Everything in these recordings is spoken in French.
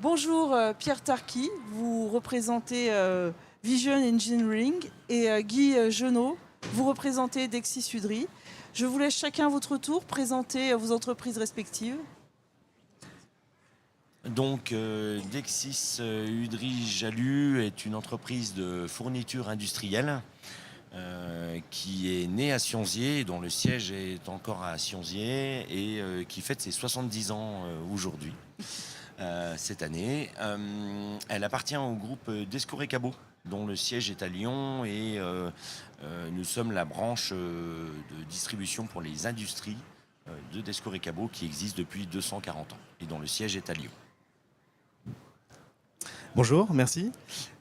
Bonjour Pierre Tarqui, vous représentez Vision Engineering et Guy Genot, vous représentez Dexis Udry. Je vous laisse chacun à votre tour présenter vos entreprises respectives. Donc, Dexis Udry Jalut est une entreprise de fourniture industrielle qui est née à Sionzier, dont le siège est encore à Sionzier et qui fête ses 70 ans aujourd'hui, cette année. Elle appartient au groupe Descouré Cabot, dont le siège est à Lyon et nous sommes la branche de distribution pour les industries de Descouré Cabot qui existe depuis 240 ans et dont le siège est à Lyon. Bonjour, merci.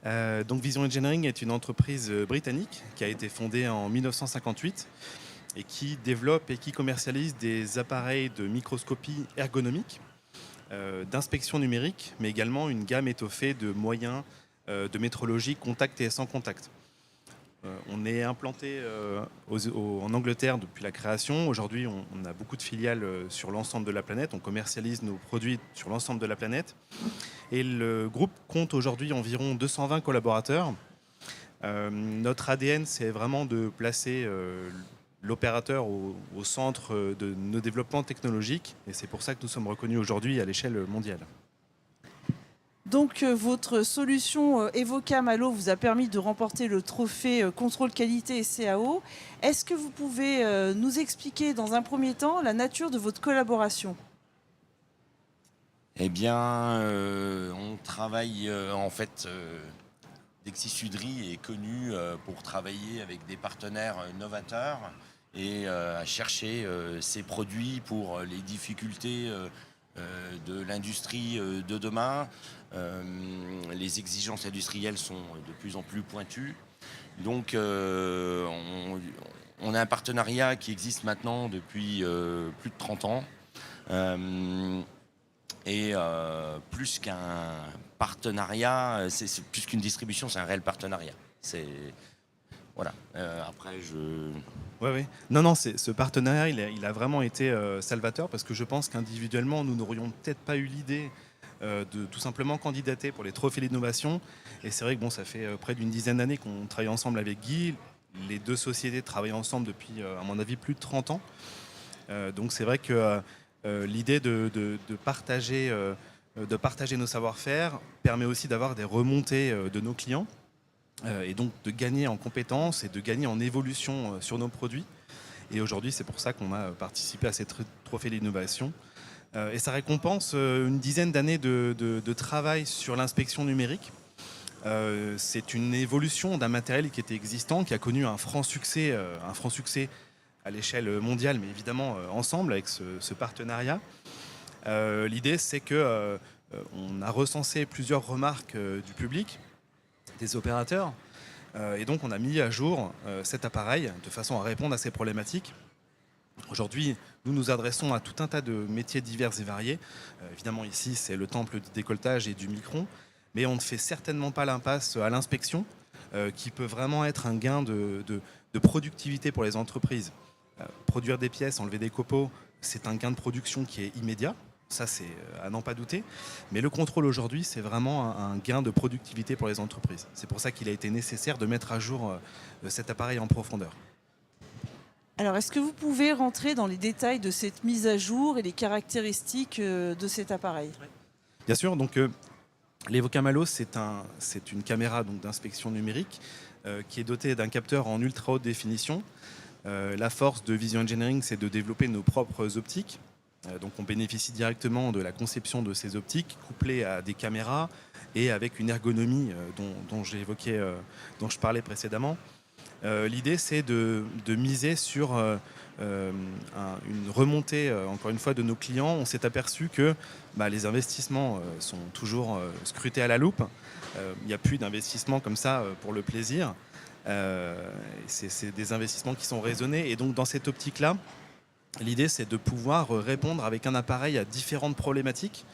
Donc Vision Engineering est une entreprise britannique qui a été fondée en 1958 et qui développe et qui commercialise des appareils de microscopie ergonomique, d'inspection numérique, mais également une gamme étoffée de moyens de métrologie contact et sans contact. On est implanté en Angleterre depuis la création. Aujourd'hui, on a beaucoup de filiales sur l'ensemble de la planète. On commercialise nos produits sur l'ensemble de la planète. Et le groupe compte aujourd'hui environ 220 collaborateurs. Notre ADN, c'est vraiment de placer l'opérateur au centre de nos développements technologiques. Et c'est pour ça que nous sommes reconnus aujourd'hui à l'échelle mondiale. Donc votre solution Evocam Allo vous a permis de remporter le trophée contrôle qualité et CAO. Est-ce que vous pouvez nous expliquer dans un premier temps la nature de votre collaboration ? Eh bien, on travaille en fait. Dexis Udry est connu pour travailler avec des partenaires novateurs et à chercher ses produits pour les difficultés de l'industrie de demain. Les exigences industrielles sont de plus en plus pointues. Donc, on a un partenariat qui existe maintenant depuis plus de 30 ans. Et plus qu'un partenariat, c'est plus qu'une distribution, c'est un réel partenariat. Voilà. Après, Oui. Non, ce partenariat, il a vraiment été salvateur parce que je pense qu'individuellement, nous n'aurions peut-être pas eu l'idée de tout simplement candidater pour les trophées d'innovation. Et c'est vrai que ça fait près d'une dizaine d'années qu'on travaille ensemble avec Guy. Les deux sociétés travaillent ensemble depuis, à mon avis, plus de 30 ans. Donc c'est vrai que l'idée de partager nos savoir-faire permet aussi d'avoir des remontées de nos clients et donc de gagner en compétences et de gagner en évolution sur nos produits. Et aujourd'hui, c'est pour ça qu'on a participé à ces trophées d'innovation. Et ça récompense une dizaine d'années de travail sur l'inspection numérique. C'est une évolution d'un matériel qui était existant, qui a connu un franc succès à l'échelle mondiale, mais évidemment ensemble avec ce partenariat. L'idée, c'est que on a recensé plusieurs remarques du public, des opérateurs, et donc on a mis à jour cet appareil de façon à répondre à ces problématiques. Aujourd'hui, nous nous adressons à tout un tas de métiers divers et variés. Évidemment, ici, c'est le temple du décolletage et du micron, mais on ne fait certainement pas l'impasse à l'inspection, qui peut vraiment être un gain de productivité pour les entreprises. Produire des pièces, enlever des copeaux, c'est un gain de production qui est immédiat. Ça, c'est à n'en pas douter. Mais le contrôle aujourd'hui, c'est vraiment un gain de productivité pour les entreprises. C'est pour ça qu'il a été nécessaire de mettre à jour cet appareil en profondeur. Alors, est-ce que vous pouvez rentrer dans les détails de cette mise à jour et les caractéristiques de cet appareil ? Bien sûr. Donc, l'Evocam Allo, c'est une caméra d'inspection numérique qui est dotée d'un capteur en ultra haute définition. La force de Vision Engineering, c'est de développer nos propres optiques. Donc on bénéficie directement de la conception de ces optiques couplées à des caméras et avec une ergonomie dont je parlais précédemment. L'idée, c'est de miser sur une remontée, encore une fois, de nos clients. On s'est aperçu que les investissements sont toujours scrutés à la loupe. Il n'y a plus d'investissements comme ça pour le plaisir. C'est des investissements qui sont raisonnés. Et donc, dans cette optique-là, l'idée, c'est de pouvoir répondre avec un appareil à différentes problématiques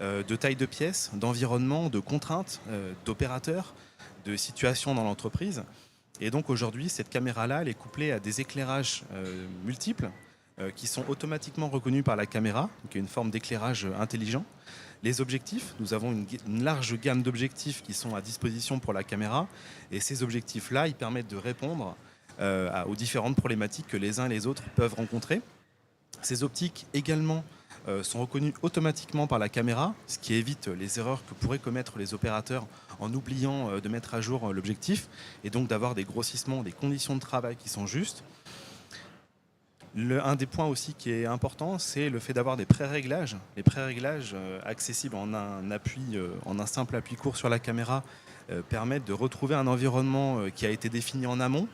de taille de pièce, d'environnement, de contraintes, d'opérateurs, de situations dans l'entreprise. Et donc, aujourd'hui, cette caméra-là, elle est couplée à des éclairages multiples qui sont automatiquement reconnus par la caméra, donc il y a une forme d'éclairage intelligent. Les objectifs, nous avons une large gamme d'objectifs qui sont à disposition pour la caméra, et ces objectifs-là, ils permettent de répondre aux différentes problématiques que les uns et les autres peuvent rencontrer. Ces optiques également sont reconnues automatiquement par la caméra, ce qui évite les erreurs que pourraient commettre les opérateurs en oubliant de mettre à jour l'objectif, et donc d'avoir des grossissements, des conditions de travail qui sont justes. Un des points aussi qui est important, c'est le fait d'avoir des pré-réglages. Les pré-réglages accessibles en un simple appui court sur la caméra permettent de retrouver un environnement qui a été défini en amont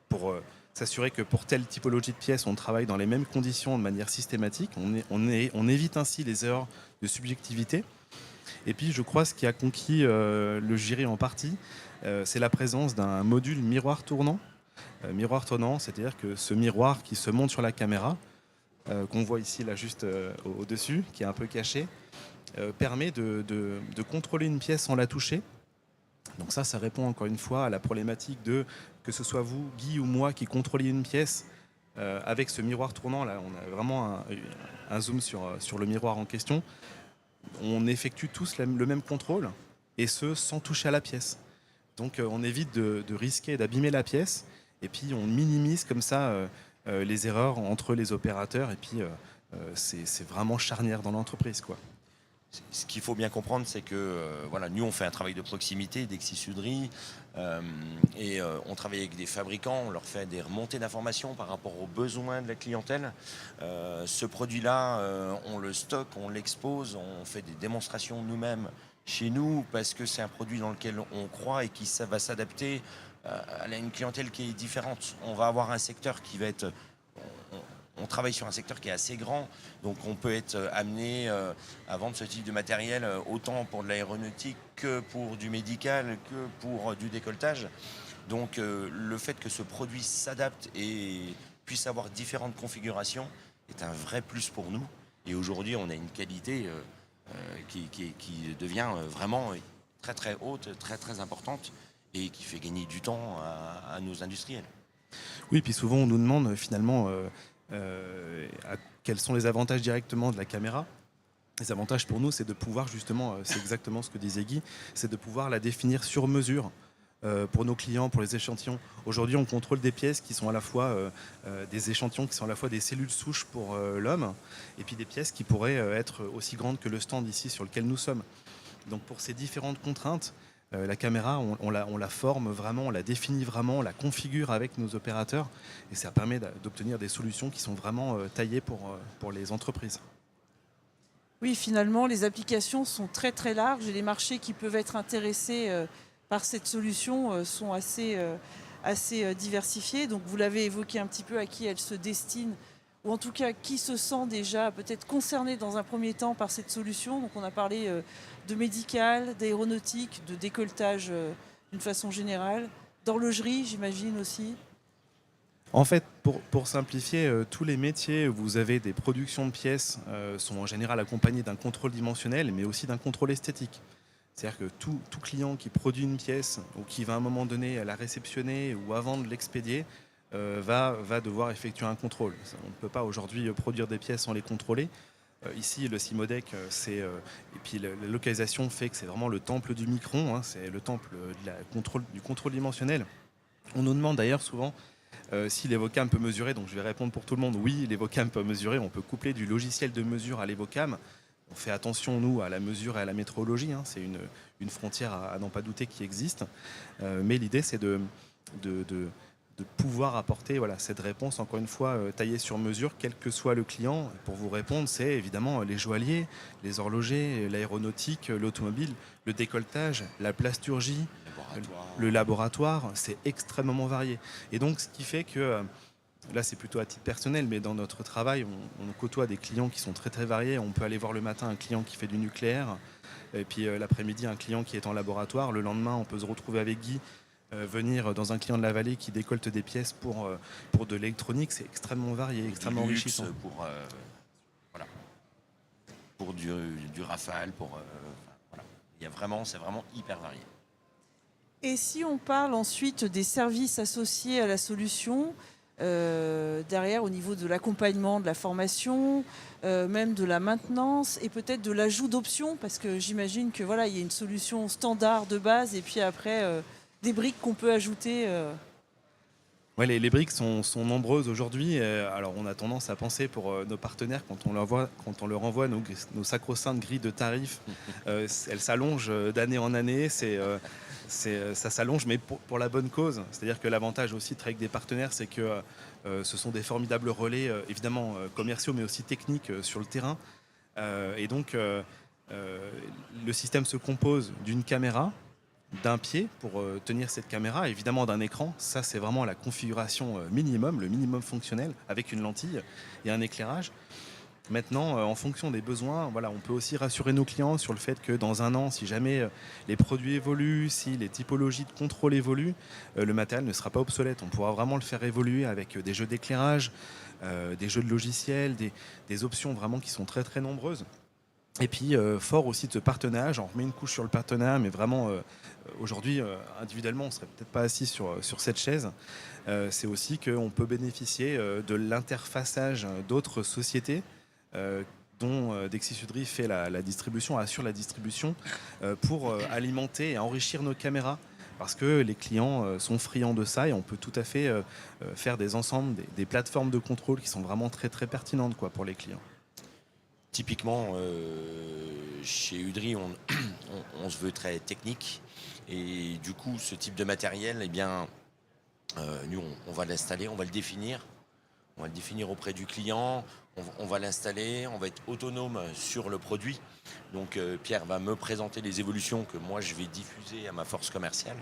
pour s'assurer que pour telle typologie de pièces, on travaille dans les mêmes conditions de manière systématique. On évite ainsi les erreurs de subjectivité. Et puis, je crois, ce qui a conquis le jury en partie, c'est la présence d'un module miroir tournant. Miroir tournant, c'est-à-dire que ce miroir qui se monte sur la caméra, qu'on voit ici là juste au-dessus, qui est un peu caché, permet de contrôler une pièce sans la toucher. Donc ça répond encore une fois à la problématique de que ce soit vous, Guy ou moi, qui contrôliez une pièce avec ce miroir tournant. Là, on a vraiment un zoom sur le miroir en question. On effectue tous le même contrôle, et ce, sans toucher à la pièce. Donc on évite de risquer d'abîmer la pièce, et puis on minimise comme ça les erreurs entre les opérateurs, et puis c'est vraiment charnière dans l'entreprise, quoi. Ce qu'il faut bien comprendre, c'est que voilà, nous, on fait un travail de proximité d'Exis-Udry, et on travaille avec des fabricants, on leur fait des remontées d'informations par rapport aux besoins de la clientèle. Ce produit-là, on le stocke, on l'expose, on fait des démonstrations nous-mêmes chez nous, parce que c'est un produit dans lequel on croit et qui va s'adapter à une clientèle qui est différente. On va avoir un secteur qui va être... On travaille sur un secteur qui est assez grand, donc on peut être amené à vendre ce type de matériel autant pour de l'aéronautique que pour du médical, que pour du décolletage. Donc le fait que ce produit s'adapte et puisse avoir différentes configurations est un vrai plus pour nous. Et aujourd'hui, on a une qualité qui devient vraiment très très haute, très très importante, et qui fait gagner du temps à nos industriels. Oui, puis souvent on nous demande finalement quels sont les avantages directement de la caméra. Les avantages pour nous, c'est de pouvoir justement, c'est exactement ce que disait Guy, c'est de pouvoir la définir sur mesure pour nos clients, pour les échantillons. Aujourd'hui, on contrôle des pièces qui sont à la fois des échantillons qui sont à la fois des cellules souches pour l'homme, et puis des pièces qui pourraient être aussi grandes que le stand ici sur lequel nous sommes. Donc pour ces différentes contraintes, la caméra, on la forme vraiment, on la définit vraiment, on la configure avec nos opérateurs, et ça permet d'obtenir des solutions qui sont vraiment taillées pour les entreprises. Oui, finalement, les applications sont très très larges, et les marchés qui peuvent être intéressés par cette solution sont assez diversifiés. Donc vous l'avez évoqué un petit peu, à qui elle se destine, ou en tout cas qui se sent déjà peut-être concerné dans un premier temps par cette solution. Donc on a parlé de médical, d'aéronautique, de décolletage d'une façon générale, d'horlogerie, j'imagine aussi. En fait, pour simplifier, tous les métiers où vous avez des productions de pièces sont en général accompagnés d'un contrôle dimensionnel, mais aussi d'un contrôle esthétique. C'est-à-dire que tout client qui produit une pièce ou qui va à un moment donné la réceptionner ou avant de l'expédier va devoir effectuer un contrôle. On ne peut pas aujourd'hui produire des pièces sans les contrôler. Ici, le Cimodec, et puis la localisation fait que c'est vraiment le temple du micron, hein, c'est le temple du contrôle dimensionnel. On nous demande d'ailleurs souvent si l'Evocam peut mesurer, donc je vais répondre pour tout le monde, oui, l'Evocam peut mesurer, on peut coupler du logiciel de mesure à l'Evocam. On fait attention, nous, à la mesure et à la métrologie, hein, c'est une frontière à n'en pas douter qui existe, mais l'idée c'est de pouvoir apporter cette réponse, encore une fois, taillée sur mesure, quel que soit le client. Pour vous répondre, c'est évidemment les joailliers, les horlogers, l'aéronautique, l'automobile, le décolletage, la plasturgie, le laboratoire, c'est extrêmement varié. Et donc, ce qui fait que, là c'est plutôt à titre personnel, mais dans notre travail, on côtoie des clients qui sont très très variés. On peut aller voir le matin un client qui fait du nucléaire, et puis l'après-midi un client qui est en laboratoire. Le lendemain, on peut se retrouver avec Guy, venir dans un client de la vallée qui décolte des pièces pour de l'électronique. C'est extrêmement varié, extrêmement enrichissant. Pour du Rafale, voilà. C'est vraiment hyper varié. Et si on parle ensuite des services associés à la solution, derrière au niveau de l'accompagnement, de la formation, même de la maintenance et peut-être de l'ajout d'options parce que j'imagine que voilà, il y a une solution standard de base et puis après des briques qu'on peut ajouter. Ouais, les briques sont nombreuses aujourd'hui. Alors, on a tendance à penser pour nos partenaires, quand on leur envoie nos sacro-saintes grilles de tarifs, elles s'allongent d'année en année. Ça s'allonge, mais pour la bonne cause. C'est-à-dire que l'avantage aussi de travailler avec des partenaires, c'est que ce sont des formidables relais, évidemment commerciaux, mais aussi techniques sur le terrain. Et donc, le système se compose d'une caméra, d'un pied pour tenir cette caméra, évidemment d'un écran. Ça, c'est vraiment la configuration minimum, le minimum fonctionnel, avec une lentille et un éclairage. Maintenant, en fonction des besoins, voilà, on peut aussi rassurer nos clients sur le fait que dans un an, si jamais les produits évoluent, si les typologies de contrôle évoluent, le matériel ne sera pas obsolète. On pourra vraiment le faire évoluer avec des jeux d'éclairage, des jeux de logiciels, des options vraiment qui sont très très nombreuses. Et puis, fort aussi de ce partenariat, on remet une couche sur le partenariat, mais vraiment, aujourd'hui, individuellement, on ne serait peut-être pas assis sur cette chaise. C'est aussi qu'on peut bénéficier de l'interfaçage d'autres sociétés dont Dexis Udry fait la distribution, assure la distribution, pour alimenter et enrichir nos caméras. Parce que les clients sont friands de ça et on peut tout à fait faire des ensembles, des plateformes de contrôle qui sont vraiment très très pertinentes quoi, pour les clients. Typiquement, chez Udry, on se veut très technique. Et du coup, ce type de matériel, eh bien, nous, on va l'installer, on va le définir. On va le définir auprès du client, on va l'installer, on va être autonome sur le produit. Donc Pierre va me présenter les évolutions que moi je vais diffuser à ma force commerciale.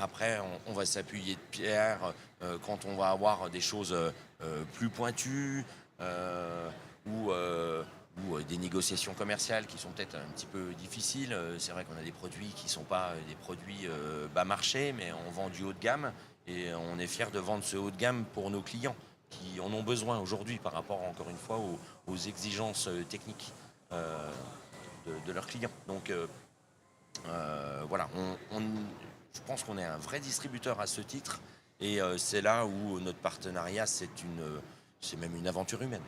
Après, on va s'appuyer de Pierre quand on va avoir des choses plus pointues ou des négociations commerciales qui sont peut-être un petit peu difficiles. C'est vrai qu'on a des produits qui ne sont pas des produits bas marché, mais on vend du haut de gamme. Et on est fiers de vendre ce haut de gamme pour nos clients qui en ont besoin aujourd'hui par rapport, encore une fois, aux exigences techniques de leurs clients. Donc voilà, je pense qu'on est un vrai distributeur à ce titre. Et c'est là où notre partenariat, c'est même une aventure humaine.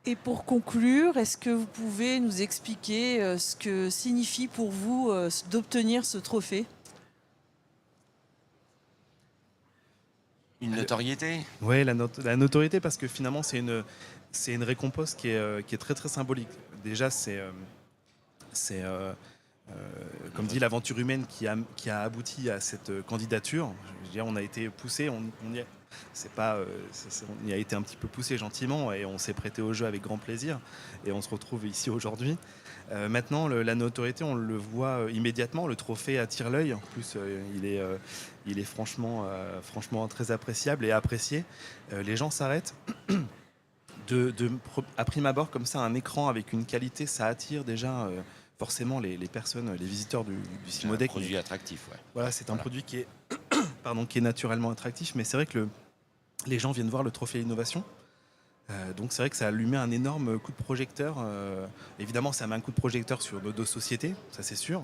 Et pour conclure, est-ce que vous pouvez nous expliquer ce que signifie pour vous d'obtenir ce trophée ? Une notoriété. Oui, la notoriété, parce que finalement, c'est une récompense qui est très très symbolique. Déjà, c'est comme dit, l'aventure humaine qui a abouti à cette candidature. Je veux dire, on a été poussé, on y a été un petit peu poussé gentiment et on s'est prêté au jeu avec grand plaisir et on se retrouve ici aujourd'hui. Maintenant, la notoriété, on le voit immédiatement. Le trophée attire l'œil. En plus, il est franchement très appréciable et apprécié. Les gens s'arrêtent. À prime abord, comme ça, un écran avec une qualité, ça attire déjà forcément les personnes, les visiteurs du Cimodec. C'est un produit attractif, ouais. Voilà, c'est un produit qui est naturellement attractif, mais c'est vrai que les gens viennent voir le trophée innovation. Donc c'est vrai que ça lui met un énorme coup de projecteur. Évidemment, ça met un coup de projecteur sur nos deux sociétés, ça c'est sûr,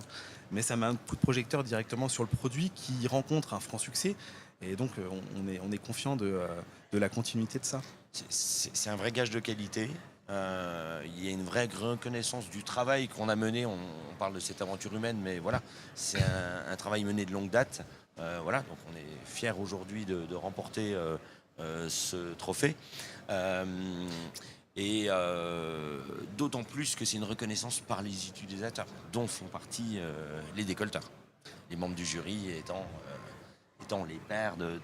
mais ça met un coup de projecteur directement sur le produit qui rencontre un franc succès. Et donc on est confiant de la continuité de ça. C'est un vrai gage de qualité. Il y a une vraie reconnaissance du travail qu'on a mené. On parle de cette aventure humaine, mais voilà, c'est un travail mené de longue date. Voilà, donc on est fiers aujourd'hui de remporter ce trophée. D'autant plus que c'est une reconnaissance par les utilisateurs, dont font partie les décolleteurs. Les membres du jury étant les pairs de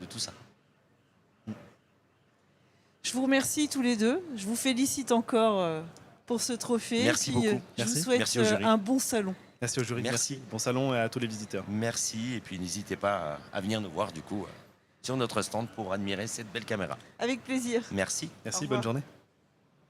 tout ça. Je vous remercie tous les deux. Je vous félicite encore pour ce trophée. Merci beaucoup. Je Merci. vous souhaite Merci au jury. un bon salon. Merci au jury, Merci. bon salon et à tous les visiteurs. Merci, et puis n'hésitez pas à venir nous voir du coup sur notre stand pour admirer cette belle caméra. Avec plaisir. Merci. Merci, Au bonne revoir. journée.